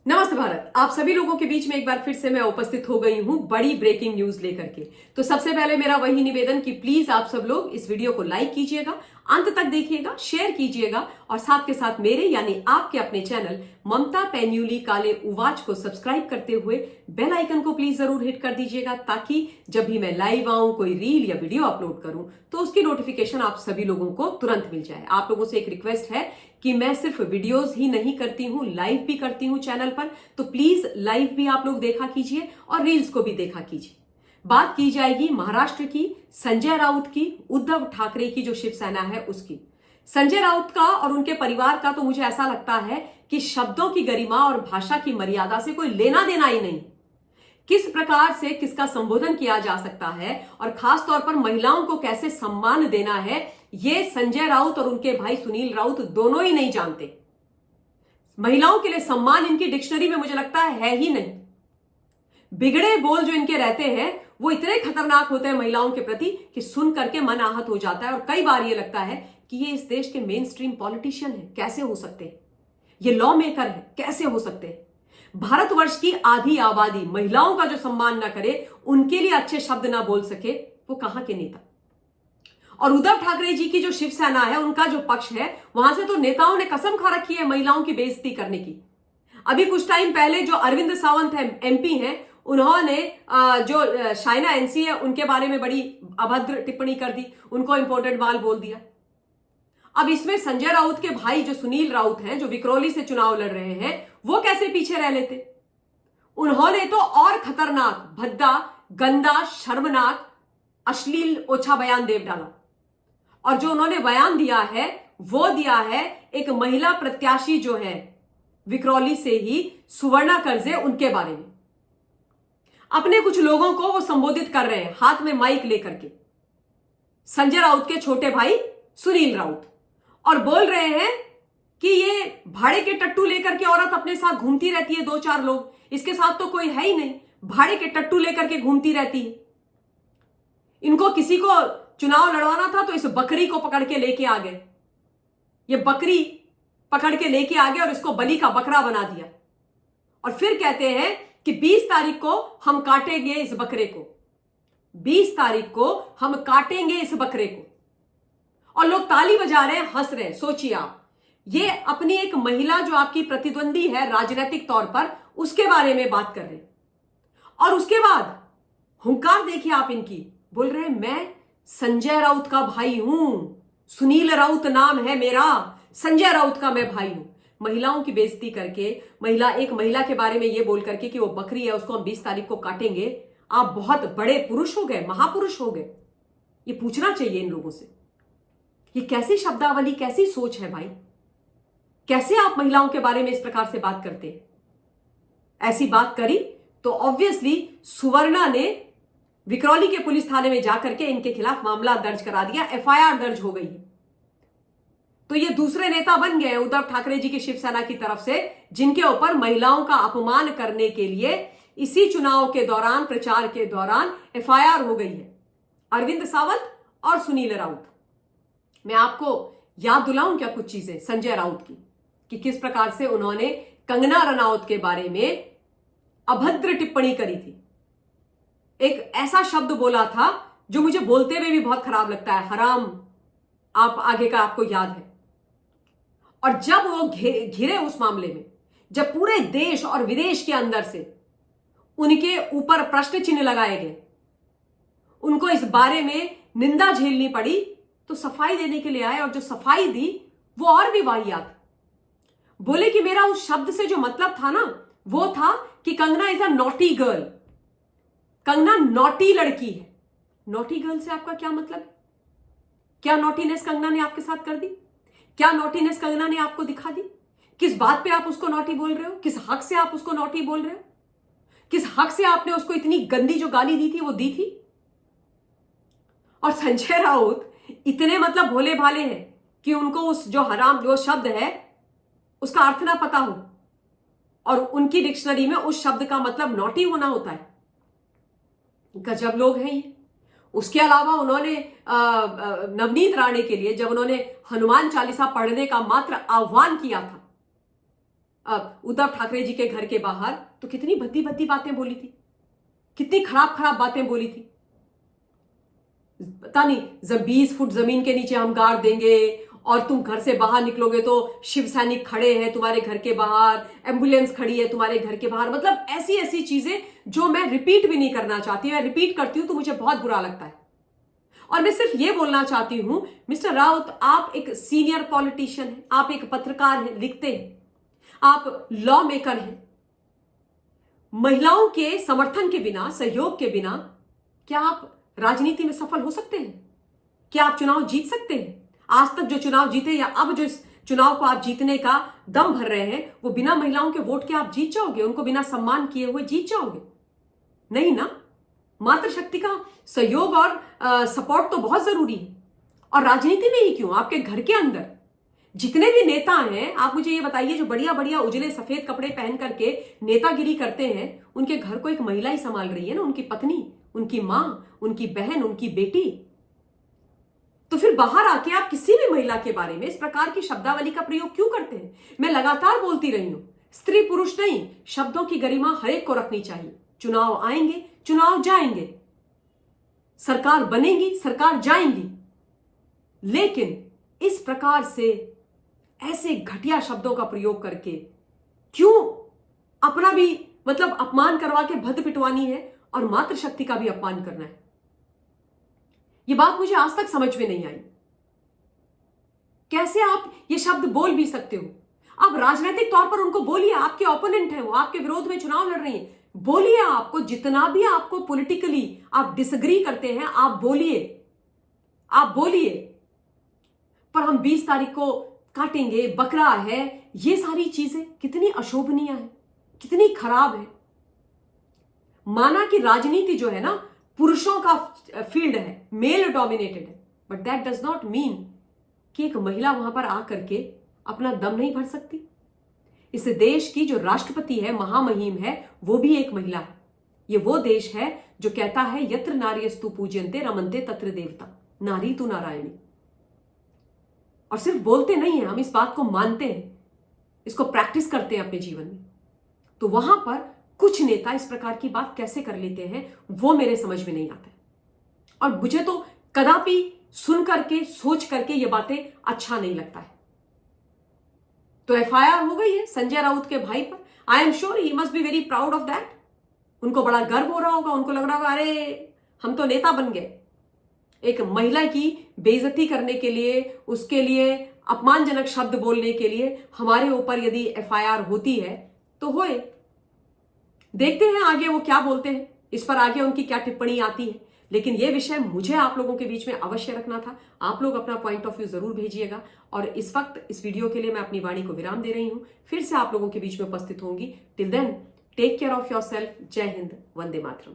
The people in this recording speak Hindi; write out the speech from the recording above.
नमस्ते भारत। आप सभी लोगों के बीच में एक बार फिर से मैं उपस्थित हो गई हूं बड़ी ब्रेकिंग न्यूज लेकर के। तो सबसे पहले मेरा वही निवेदन कि प्लीज आप सब लोग इस वीडियो को लाइक कीजिएगा, अंत तक देखिएगा, शेयर कीजिएगा और साथ के साथ मेरे यानी आपके अपने चैनल ममता पैन्यूली काले उवाच को सब्सक्राइब करते हुए बेल आइकन को प्लीज जरूर हिट कर दीजिएगा, ताकि जब भी मैं लाइव आऊं, कोई रील या वीडियो अपलोड करूं तो उसकी नोटिफिकेशन आप सभी लोगों को तुरंत मिल जाए। आप लोगों से एक रिक्वेस्ट है कि मैं सिर्फ वीडियोस ही नहीं करती हूं, लाइव भी करती हूं चैनल पर, तो प्लीज लाइव भी आप लोग देखा कीजिए और रील्स को भी देखा कीजिए। बात की जाएगी महाराष्ट्र की, संजय राउत की, उद्धव ठाकरे की जो शिवसेना है उसकी। संजय राउत का और उनके परिवार का तो मुझे ऐसा लगता है कि शब्दों की गरिमा और भाषा की मर्यादा से कोई लेना देना ही नहीं। किस प्रकार से किसका संबोधन किया जा सकता है और खास तौर पर महिलाओं को कैसे सम्मान देना है, ये संजय राउत और उनके भाई सुनील राउत दोनों ही नहीं जानते। महिलाओं के लिए सम्मान इनकी डिक्शनरी में मुझे लगता है ही नहीं। बिगड़े बोल जो इनके रहते हैं वो इतने खतरनाक होते हैं महिलाओं के प्रति कि सुन करके मन आहत हो जाता है। और कई बार ये लगता है कि ये इस देश के मेन स्ट्रीम पॉलिटिशियन है, कैसे हो सकते हैं, ये लॉ मेकर है, कैसे हो सकते हैं। भारतवर्ष की आधी आबादी महिलाओं का जो सम्मान ना करे, उनके लिए अच्छे शब्द ना बोल सके, वो कहां के नेता। और उद्धव ठाकरे जी की जो शिवसेना है, उनका जो पक्ष है, वहां से तो नेताओं ने कसम खा रखी है महिलाओं की बेइज्जती करने की। अभी कुछ टाइम पहले जो अरविंद सावंत है, एमपी हैं, उन्होंने जो शाइना एनसी है उनके बारे में बड़ी अभद्र टिप्पणी कर दी, उनको इंपोर्टेड माल बोल दिया। अब इसमें संजय राउत के भाई जो सुनील राउत हैं, जो विक्रोली से चुनाव लड़ रहे हैं, वो कैसे पीछे रह लेते। उन्होंने तो और खतरनाक, भद्दा, गंदा, शर्मनाक, अश्लील ओछा बयान दे डाला। और जो उन्होंने बयान दिया है वो दिया है एक महिला प्रत्याशी जो है विक्रोली से ही, सुवर्णा कर्जे, उनके बारे में। अपने कुछ लोगों को वो संबोधित कर रहे हैं हाथ में माइक लेकर के, संजय राउत के छोटे भाई सुनील राउत, और बोल रहे हैं कि ये भाड़े के टट्टू लेकर के औरत अपने साथ घूमती रहती है, 2-4 लोग, इसके साथ तो कोई है ही नहीं, भाड़े के टट्टू लेकर के घूमती रहती है। इनको किसी को चुनाव लड़वाना था तो इस बकरी को पकड़ के लेके आ गए, ये बकरी पकड़ के लेके आ गए और इसको बलि का बकरा बना दिया। और फिर कहते हैं कि 20 तारीख को हम काटेंगे इस बकरे को, 20 तारीख को हम काटेंगे इस बकरे को। और लोग ताली बजा रहे हैं, हंस रहे हैं। सोचिए आप, ये अपनी एक महिला जो आपकी प्रतिद्वंदी है राजनीतिक तौर पर, उसके बारे में बात कर रहे हैं। और उसके बाद हुंकार देखिए आप इनकी, बोल रहे हैं मैं संजय राउत का भाई हूं, सुनील राउत नाम है मेरा, संजय राउत का मैं भाई हूं। महिलाओं की बेइज्जती करके, एक महिला के बारे में यह बोल करके कि वो बकरी है, उसको हम 20 तारीख को काटेंगे। आप बहुत बड़े पुरुष हो गए, महापुरुष हो गए। ये पूछना चाहिए इन लोगों से, ये कैसी शब्दावली, कैसी सोच है भाई। कैसे आप महिलाओं के बारे में इस प्रकार से बात करते हैं। ऐसी बात करी तो ऑब्वियसली सुवर्णा ने विक्रोली के पुलिस थाने में जाकर के इनके खिलाफ मामला दर्ज करा दिया, एफआईआर दर्ज हो गई। तो ये दूसरे नेता बन गए उद्धव ठाकरे जी की शिवसेना की तरफ से, जिनके ऊपर महिलाओं का अपमान करने के लिए इसी चुनाव के दौरान, प्रचार के दौरान एफआईआर हो गई है, अरविंद सावंत और सुनील राउत। मैं आपको याद दिलाऊं क्या कुछ चीजें संजय राउत की, कि किस प्रकार से उन्होंने कंगना रनौत के बारे में अभद्र टिप्पणी करी थी। एक ऐसा शब्द बोला था जो मुझे बोलते हुए भी बहुत खराब लगता है, हराम। आप आगे का आपको याद है। और जब वो घिरे उस मामले में, जब पूरे देश और विदेश के अंदर से उनके ऊपर प्रश्न चिन्ह लगाए गए, उनको इस बारे में निंदा झेलनी पड़ी, तो सफाई देने के लिए आए। और जो सफाई दी वो और भी वाहियात। बोले कि मेरा उस शब्द से जो मतलब था ना, वो था कि Kangana is a naughty girl, Kangana naughty लड़की है। नॉटी गर्ल से आपका क्या मतलब है? क्या नॉटीनेस कंगना ने आपके साथ कर दी? क्या नॉटीनेस कंगना ने आपको दिखा दी? किस बात पे आप उसको नॉटी बोल रहे हो? किस हक से आप उसको नॉटी बोल रहे हो? किस हक से आपने उसको इतनी गंदी जो गाली दी थी वो दी थी? और संजय राउत इतने मतलब भोले भाले हैं कि उनको उस जो हराम जो शब्द है उसका अर्थ ना पता हो, और उनकी डिक्शनरी में उस शब्द का मतलब नॉटी होना होता है। गजब लोग हैं ये। उसके अलावा उन्होंने नवनीत राणे के लिए, जब उन्होंने हनुमान चालीसा पढ़ने का मात्र आह्वान किया था, उद्धव ठाकरे जी के घर के बाहर, तो कितनी भद्दी भद्दी बातें बोली थी, कितनी खराब खराब बातें बोली थी। पता नहीं, 20 फुट जमीन के नीचे हम गाड़ देंगे और तुम घर से बाहर निकलोगे तो शिव सैनिक खड़े हैं तुम्हारे घर के बाहर, एम्बुलेंस खड़ी है तुम्हारे घर के बाहर। मतलब ऐसी ऐसी चीजें जो मैं रिपीट भी नहीं करना चाहती। मैं रिपीट करती हूं तो मुझे बहुत बुरा लगता है। और मैं सिर्फ ये बोलना चाहती हूं, मिस्टर राउत, आप एक सीनियर पॉलिटिशियन हैं, आप एक पत्रकार हैं, लिखते हैं, आप लॉ मेकर हैं। महिलाओं के समर्थन के बिना, सहयोग के बिना क्या आप राजनीति में सफल हो सकते हैं? क्या आप चुनाव जीत सकते हैं? आज तक जो चुनाव जीते या अब जो इस चुनाव को आप जीतने का दम भर रहे हैं, वो बिना महिलाओं के वोट के आप जीत जाओगे? उनको बिना सम्मान किए हुए जीत जाओगे? नहीं ना। मातृशक्ति का सहयोग और सपोर्ट तो बहुत जरूरी है। और राजनीति में ही क्यों, आपके घर के अंदर जितने भी नेता हैं, आप मुझे ये बताइए, जो बढ़िया बढ़िया उजले सफेद कपड़े पहन करके नेतागिरी करते हैं, उनके घर को एक महिला ही संभाल रही है ना, उनकी पत्नी, उनकी मां, उनकी बहन, उनकी बेटी। तो फिर बाहर आके आप किसी भी महिला के बारे में इस प्रकार की शब्दावली का प्रयोग क्यों करते हैं? मैं लगातार बोलती रही हूं, स्त्री पुरुष नहीं, शब्दों की गरिमा हर एक को रखनी चाहिए। चुनाव आएंगे, चुनाव जाएंगे, सरकार बनेगी, सरकार जाएंगी, लेकिन इस प्रकार से ऐसे घटिया शब्दों का प्रयोग करके क्यों अपना भी मतलब अपमान करवा के भद्द पिटवानी है और मातृशक्ति का भी अपमान करना है? ये बात मुझे आज तक समझ में नहीं आई। कैसे आप ये शब्द बोल भी सकते हो? आप राजनीतिक तौर पर उनको बोलिए, आपके ओपोनेंट है वो, आपके विरोध में चुनाव लड़ रही है, बोलिए। आपको जितना भी आपको पॉलिटिकली आप डिसएग्री करते हैं, आप बोलिए, आप बोलिए। पर हम 20 तारीख को काटेंगे, बकरा है, ये सारी चीजें कितनी अशोभनीय है, कितनी खराब है। माना कि राजनीति जो है ना पुरुषों का फील्ड है, मेल डोमिनेटेड है, but that does not mean कि एक महिला वहां पर आकर के अपना दम नहीं भर सकती। इस देश की जो राष्ट्रपति है, महामहिम है, वो भी एक महिला है। ये वो देश है जो कहता है यत्र नार्यस्तु पूज्यन्ते रमन्ते तत्र देवता, नारी तु नारायणी। और सिर्फ बोलते नहीं है, हम इस बात को मानते हैं, इसको प्रैक्टिस करते हैं अपने जीवन में। तो वहां पर कुछ नेता इस प्रकार की बात कैसे कर लेते हैं, वो मेरे समझ में नहीं आता है। और मुझे तो कदापि सुन करके, सोच करके ये बातें अच्छा नहीं लगता है। तो एफआईआर हो गई है संजय राउत के भाई पर। I am sure he must be very proud of that. उनको बड़ा गर्व हो रहा होगा, उनको लग रहा होगा अरे हम तो नेता बन गए। एक महिला की बेइज्जती करने के लिए, उसके लिए अपमानजनक शब्द बोलने के लिए हमारे ऊपर यदि एफआईआर होती है तो होए। देखते हैं आगे वो क्या बोलते हैं, इस पर आगे उनकी क्या टिप्पणी आती है। लेकिन यह विषय मुझे आप लोगों के बीच में अवश्य रखना था। आप लोग अपना पॉइंट ऑफ व्यू जरूर भेजिएगा। और इस वक्त इस वीडियो के लिए मैं अपनी वाणी को विराम दे रही हूं। फिर से आप लोगों के बीच में उपस्थित होंगी। Till then take care of yourself. जय हिंद, वंदे मातरम।